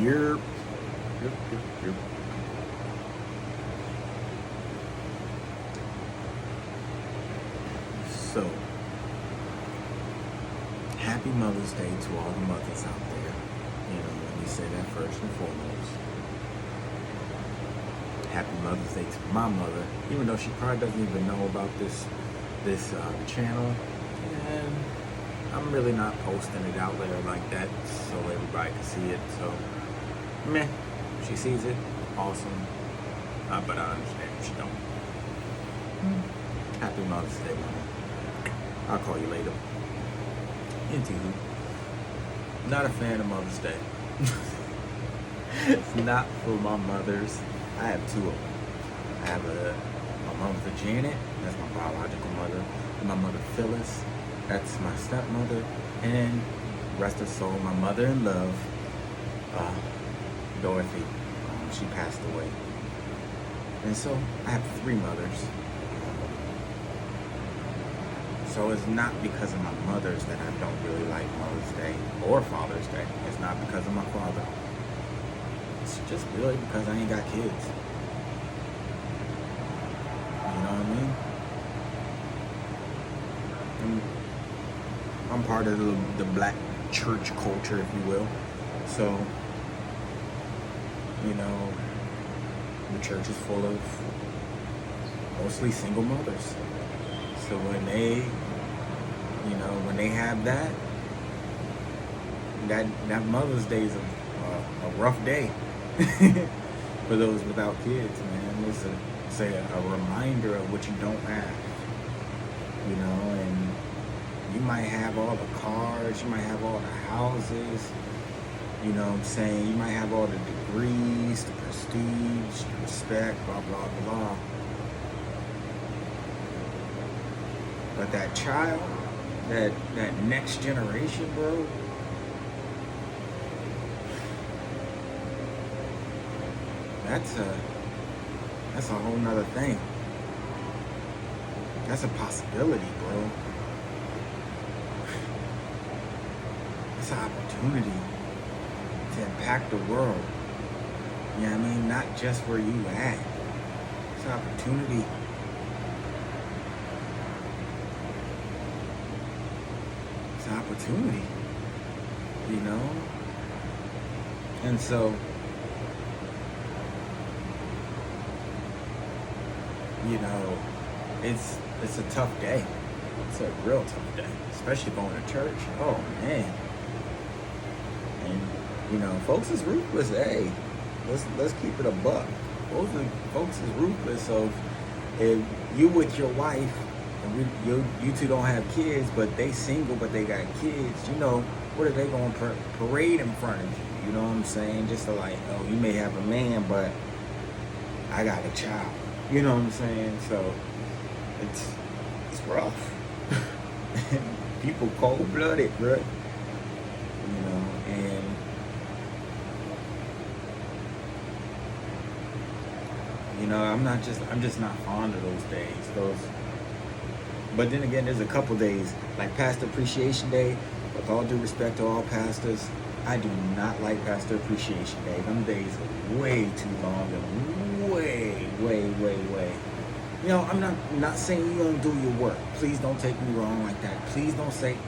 Yep. Yep. Yep. Yep. So, happy Mother's Day to all the mothers out there. Let me say that first and foremost. Happy Mother's Day to my mother, even though she probably doesn't even know about this channel. And I'm really not posting it out there like that so everybody can see it. So, meh. She sees it, awesome. But I understand if she don't. Happy Mother's Day, Mama. I'll call you later. Anywho, not a fan of Mother's Day. It's not for my mothers. I have two of them. I have my mother Janet, that's my biological mother, and my mother Phyllis, that's my stepmother, and rest her soul, my mother in love, Dorothy. She passed away. And so I have three mothers. So it's not because of my mothers that I don't really like Mother's Day or Father's Day. It's not because of my father. It's just really because I ain't got kids. You know what I mean? I'm part of the black church culture, if you will. So, the church is full of mostly single mothers. So when they have that Mother's Day is a rough day for those without kids, man. It's a reminder of what you don't have, and you might have all the cars, you might have all the houses, you might have all the degrees, the prestige, the respect, blah, blah, blah. But that child, that next generation, bro, that's a whole nother thing. That's a possibility, bro. It's an opportunity to impact the world. You know what I mean? Not just where you at. It's an opportunity. It's an opportunity. And so, it's a tough day. It's a real tough day, especially going to church. Oh man. And folks is ruthless. Hey, let's keep it a buck. Folks is ruthless. So if you with your wife and you two don't have kids, but they single, but they got kids, what are they going to parade in front of you? You know what I'm saying? Just to you may have a man, but I got a child. You know what I'm saying? So it's rough. People cold-blooded, bro. And I'm just not fond of those days. But then again, there's a couple days, like Pastor Appreciation Day. With all due respect to all pastors, I do not like Pastor Appreciation Day. Them days are way too long and way. I'm not saying you don't do your work. Please don't take me wrong like that. Please don't think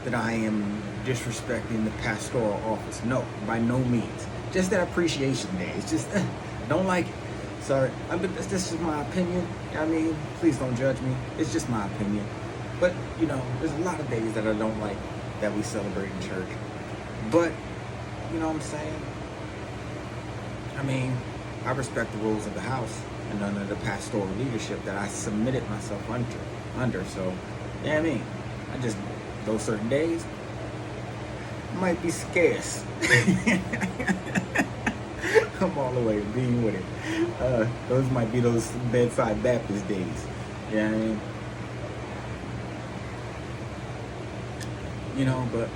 that I am disrespecting the pastoral office. No, by no means. Just that Appreciation Day. It's just, don't like it. Sorry. This is my opinion. Please don't judge me. It's just my opinion. But, there's a lot of days that I don't like that we celebrate in church. But, you know what I'm saying? I respect the rules of the house and under the pastoral leadership that I submitted myself under. So, I just, those certain days might be scarce. I'm all the way being with it. Those might be those bedside Baptist days. You know what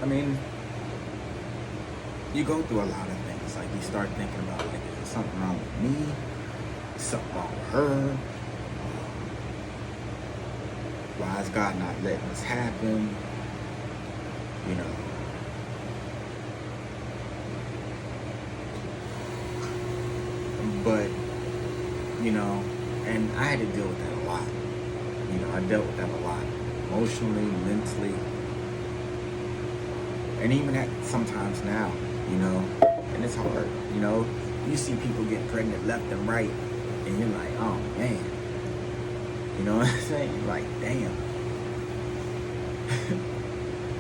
I mean? But you go through a lot of things. Like, you start thinking about, is there something wrong with me? Something wrong with her? why is God not letting this happen? You know. But, you know, and I had to deal with that a lot. You know, I dealt with that a lot. Emotionally, mentally, and even at sometimes now, you know, and it's hard, you know. You see people get pregnant left and right, and you're like, oh man, you know what I'm saying? You're like, damn.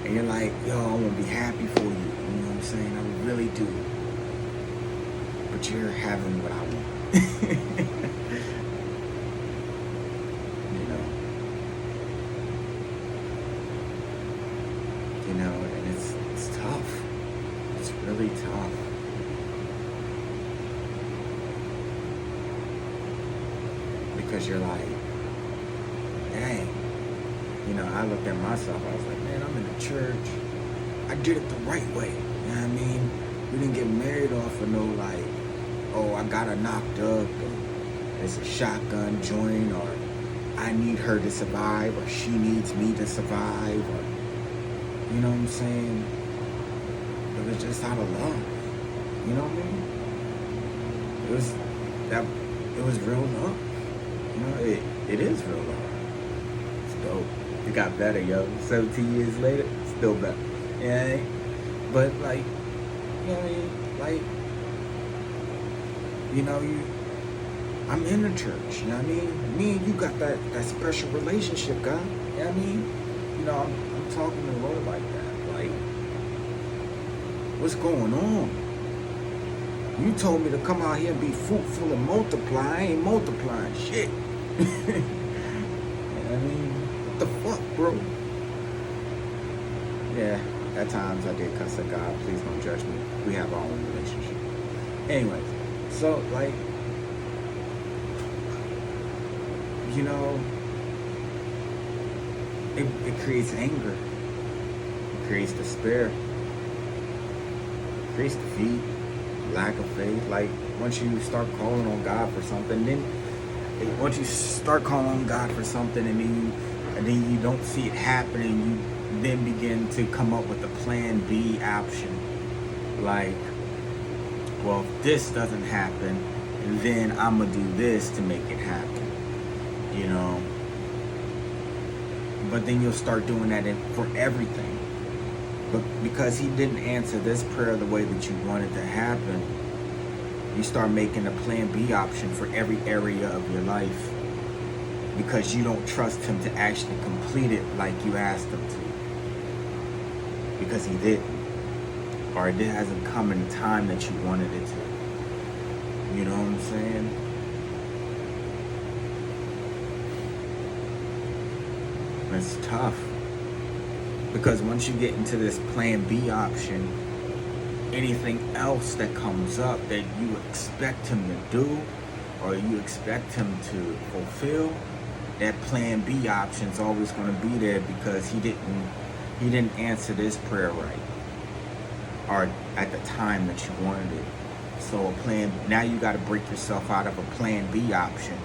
And you're like, yo, I want to be happy for you, you know what I'm saying? I really do. But you're having what I want. You know, and it's tough. It's really tough. Because you're like, dang. You know, I looked at myself, I was like, man, I'm in the church. I did it the right way. You know what I mean? We didn't get married off of no like, oh, I got her knocked up and it's a shotgun joint, or I need her to survive, or she needs me to survive, or, you know what I'm saying? It was just out of love. You know what I mean? It was real love. You know, it is real love. It's dope. It got better, yo. 17 years later, still better. Yeah. But like, you know, like, you know, I'm in the church, you know what I mean? Me and you got that special relationship, God. You know what I mean? You know, I'm talking to the Lord like that. Like, what's going on? You told me to come out here and be fruitful and multiply. I ain't multiplying shit. You know what I mean? What the fuck, bro? Yeah, at times I did cuss at God. Please don't judge me. We have our own relationship. Anyways, so like, you know, it creates anger. It creates despair. It creates defeat, lack of faith. Like, once you start calling on God for something, once you start calling on God for something, and then you don't see it happening, you then begin to come up with a plan B option. Like, well, if this doesn't happen, then I'm gonna do this to make it happen. You know, but then you'll start doing that for everything. But because he didn't answer this prayer the way that you wanted to happen, you start making a plan B option for every area of your life, because you don't trust him to actually complete it like you asked him to, because he didn't, or it hasn't come in the time that you wanted it to. You know what I'm saying? It's tough, because once you get into this plan B option, anything else that comes up that you expect him to do, or you expect him to fulfill, that plan B option is always going to be there, because he didn't answer this prayer right, or at the time that you wanted it. So now you got to break yourself out of a plan B option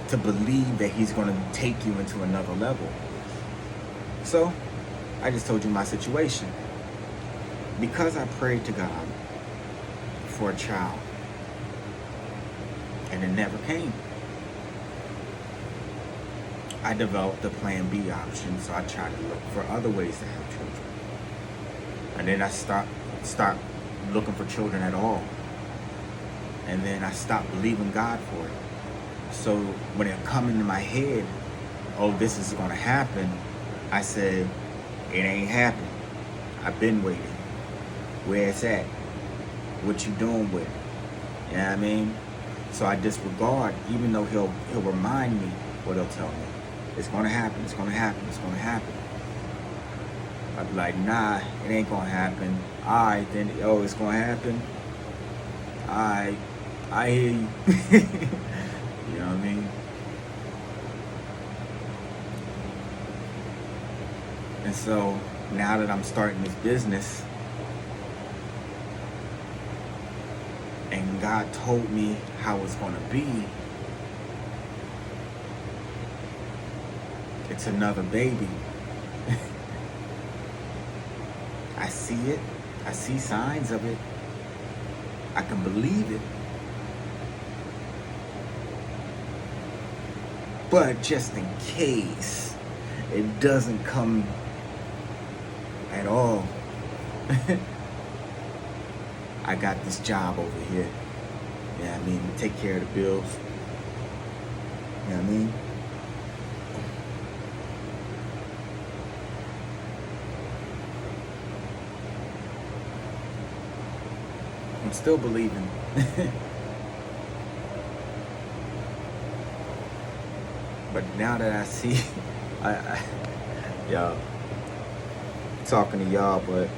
to believe that he's going to take you into another level. So, I just told you my situation. Because I prayed to God for a child, and it never came, I developed a plan B option, so I tried to look for other ways to have children. And then I stopped looking for children at all. And then I stopped believing God for it. So when it come into my head, oh, this is going to happen, I said, it ain't happening. I've been waiting. Where it's at? What you doing with it? You know what I mean? So I disregard, even though he'll remind me what he'll tell me. It's going to happen. It's going to happen. It's going to happen. I'd be like, nah, it ain't going to happen. All right, then, oh, it's going to happen. All right, I hear you. You know what I mean? And so now that I'm starting this business, and God told me how it's going to be, It's another baby. I see it. I see signs of it. I can believe it. But just in case it doesn't come at all, I got this job over here. Yeah, I mean, to take care of the bills. You know what I mean? I'm still believing. But now that I see, y'all, talking to y'all, but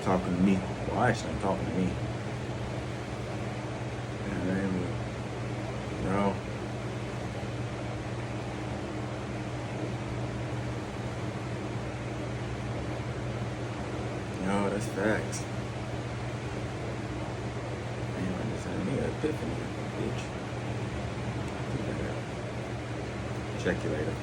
talking to me. Well, actually, I'm talking to me. No. No, that's facts. Man, I just had me an epiphany, bitch. Check you later.